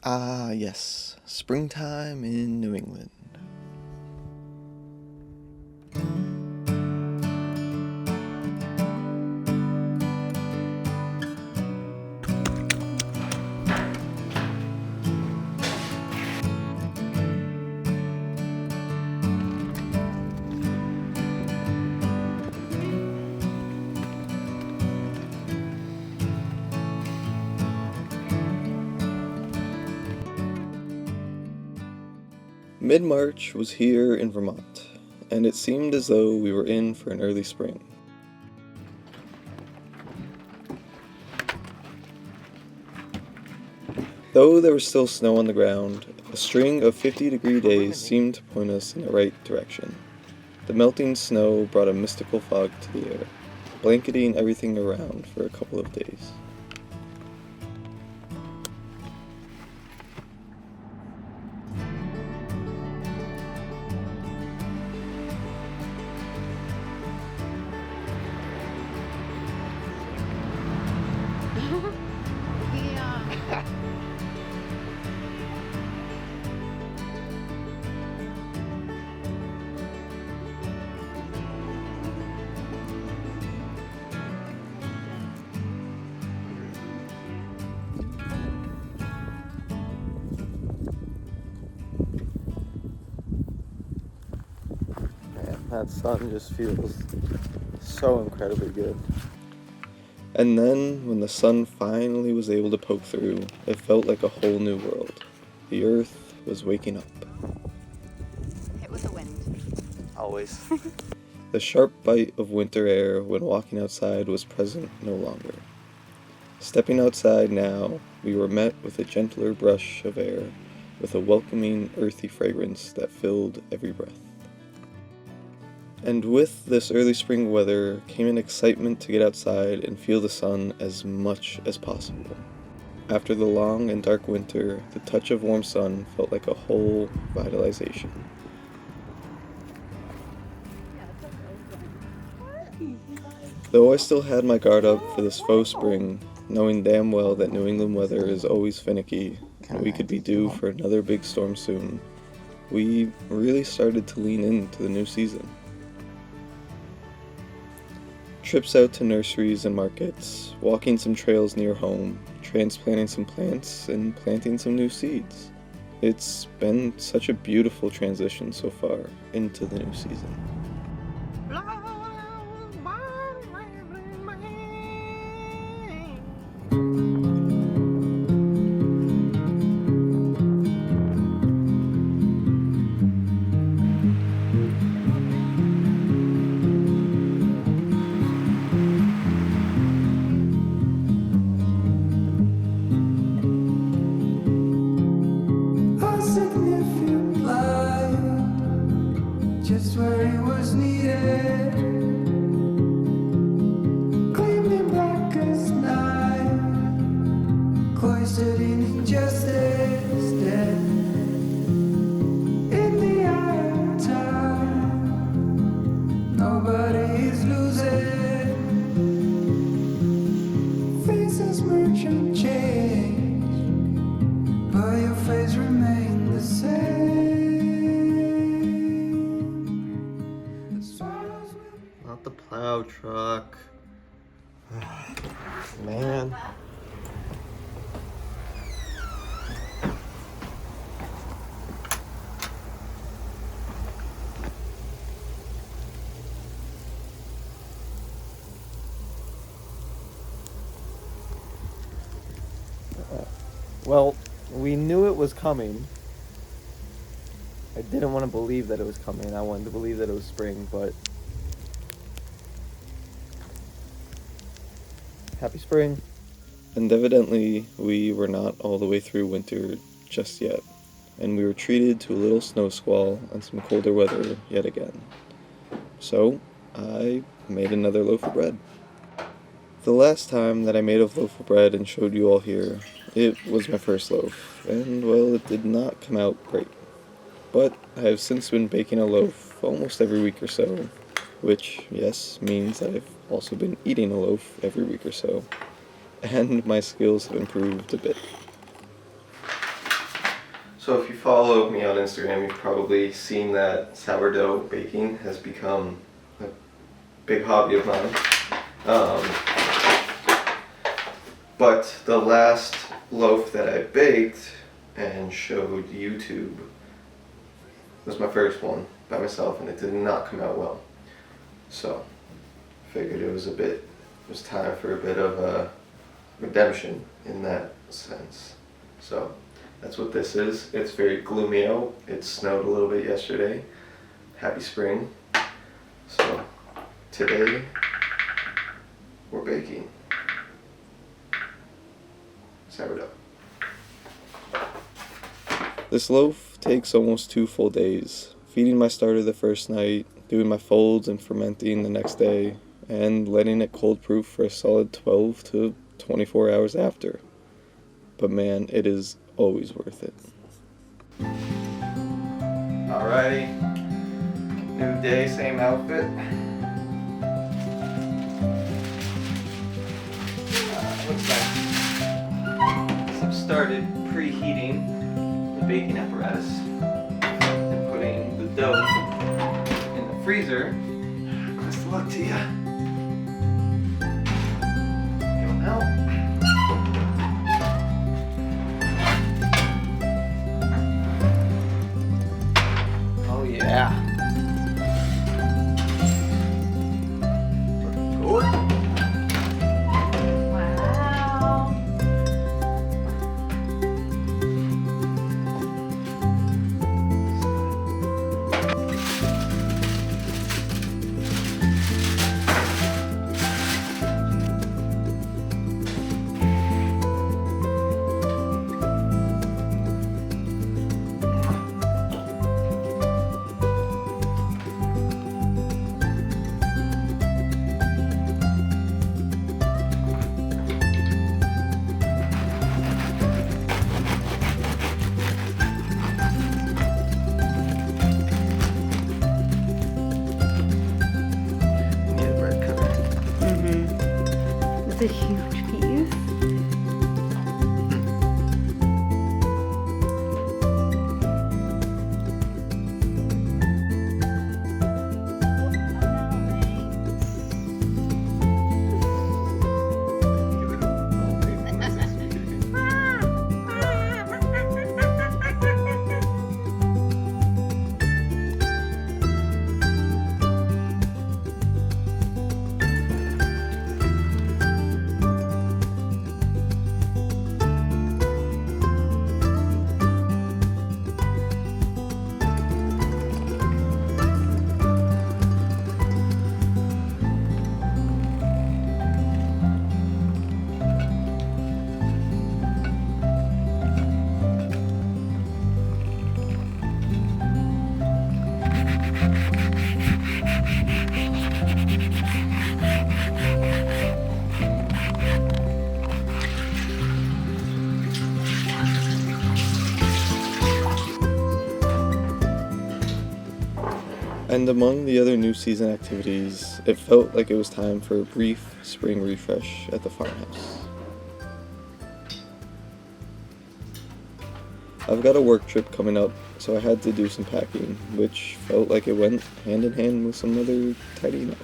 Ah, yes, springtime in New England. Mid-March was here in Vermont, and it seemed as though we were in for an early spring. Though there was still snow on the ground, a string of 50-degree days seemed to point us in the right direction. The melting snow brought a mystical fog to the air, blanketing everything around for a couple of days. Yeah. Man, that sun just feels so incredibly good. And then, when the sun finally was able to poke through, it felt like a whole new world. The earth was waking up. It was the wind. Always. The sharp bite of winter air when walking outside was present no longer. Stepping outside now, we were met with a gentler brush of air, with a welcoming, earthy fragrance that filled every breath. And with this early spring weather came an excitement to get outside and feel the sun as much as possible. After the long and dark winter, the touch of warm sun felt like a whole vitalization. Though I still had my guard up for this faux spring, knowing damn well that New England weather is always finicky, and we could be due for another big storm soon, we really started to lean into the new season. Trips out to nurseries and markets, walking some trails near home, transplanting some plants, and planting some new seeds. It's been such a beautiful transition so far into the new season. Just where it was needed, gleaming black as night, cloistered in injustice, dead in the eye of time. Nobody is losing, faces merchant change, but your face remains the same. Not the plow truck. Man. Well, we knew it was coming. I didn't want to believe that it was coming. I wanted to believe that it was spring, but happy spring. And evidently, we were not all the way through winter just yet, and we were treated to a little snow squall and some colder weather yet again. So, I made another loaf of bread. The last time that I made a loaf of bread and showed you all here, it was my first loaf, and well, it did not come out great. But I have since been baking a loaf almost every week or so, which, yes, means that I've also been eating a loaf every week or so, and my skills have improved a bit. So if you follow me on Instagram, you've probably seen that sourdough baking has become a big hobby of mine. But the last loaf that I baked and showed YouTube was my first one by myself, and it did not come out well. So figured it was time for a bit of a redemption in that sense. So that's what this is. It's very gloomy out. It snowed a little bit yesterday. Happy spring. So today we're baking sourdough. This loaf takes almost 2 full days. Feeding my starter the first night, doing my folds and fermenting the next day, and letting it cold proof for a solid 12 to 24 hours after. But man, it is always worth it. Alrighty, new day, same outfit. Looks like I've started preheating the baking apparatus and putting the dough in the freezer. Best of luck to you. It'll help. Oh yeah. Looking good. Wow. Need a bread cutter. It's a huge piece. And among the other new season activities, it felt like it was time for a brief spring refresh at the farmhouse. I've got a work trip coming up, so I had to do some packing, which felt like it went hand in hand with some other tidying up.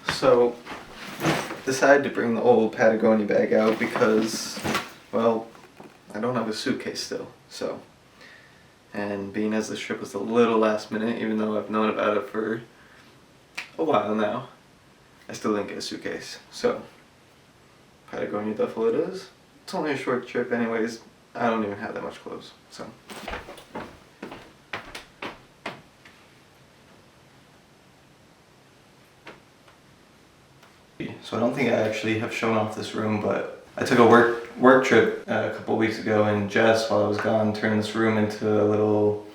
So, decided to bring the old Patagonia bag out because, well, I don't have a suitcase still, so. And being as this trip was a little last minute, even though I've known about it for a while now, I still didn't get a suitcase. So, Patagonia duffel it is. It's only a short trip anyways, I don't even have that much clothes, so. So I don't think I actually have shown off this room, but I took a work trip a couple weeks ago, and Jess, while I was gone, turned this room into a little,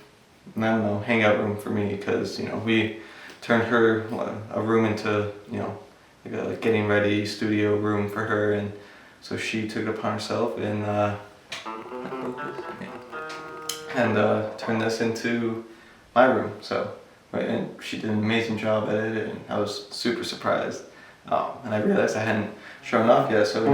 I don't know, hangout room for me, because, you know, we turned a room into, you know, like a getting ready studio room for her, and so she took it upon herself and turned this into my room. So, right, and she did an amazing job at it, and I was super surprised. And I realized I hadn't shown off yet, so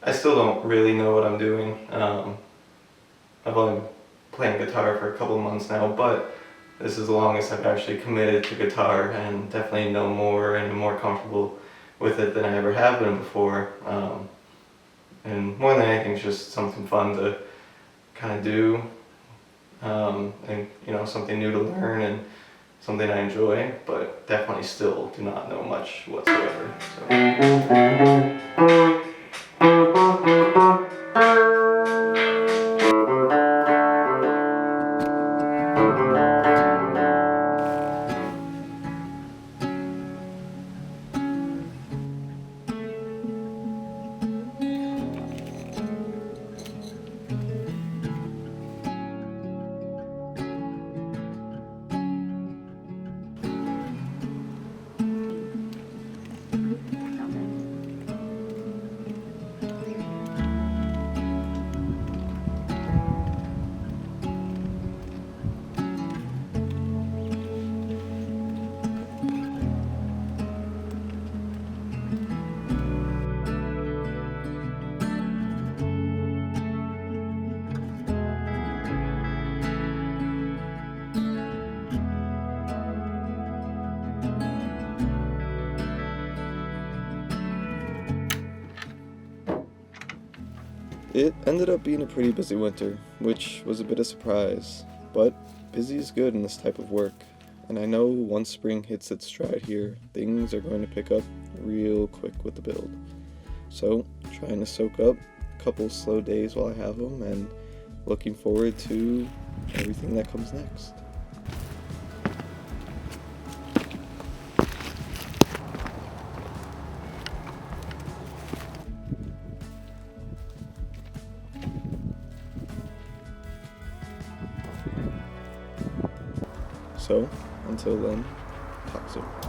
I still don't really know what I'm doing. I've only been playing guitar for a couple of months now, but this is the longest I've actually committed to guitar, and definitely know more and am more comfortable with it than I ever have been before. And more than anything, it's just something fun to kind of do, and, you know, something new to learn and something I enjoy, but definitely still do not know much whatsoever. It ended up being a pretty busy winter, which was a bit of surprise, but busy is good in this type of work, and I know once spring hits its stride here, things are going to pick up real quick with the build. So, trying to soak up a couple slow days while I have them, and looking forward to everything that comes next. So, until then, talk soon.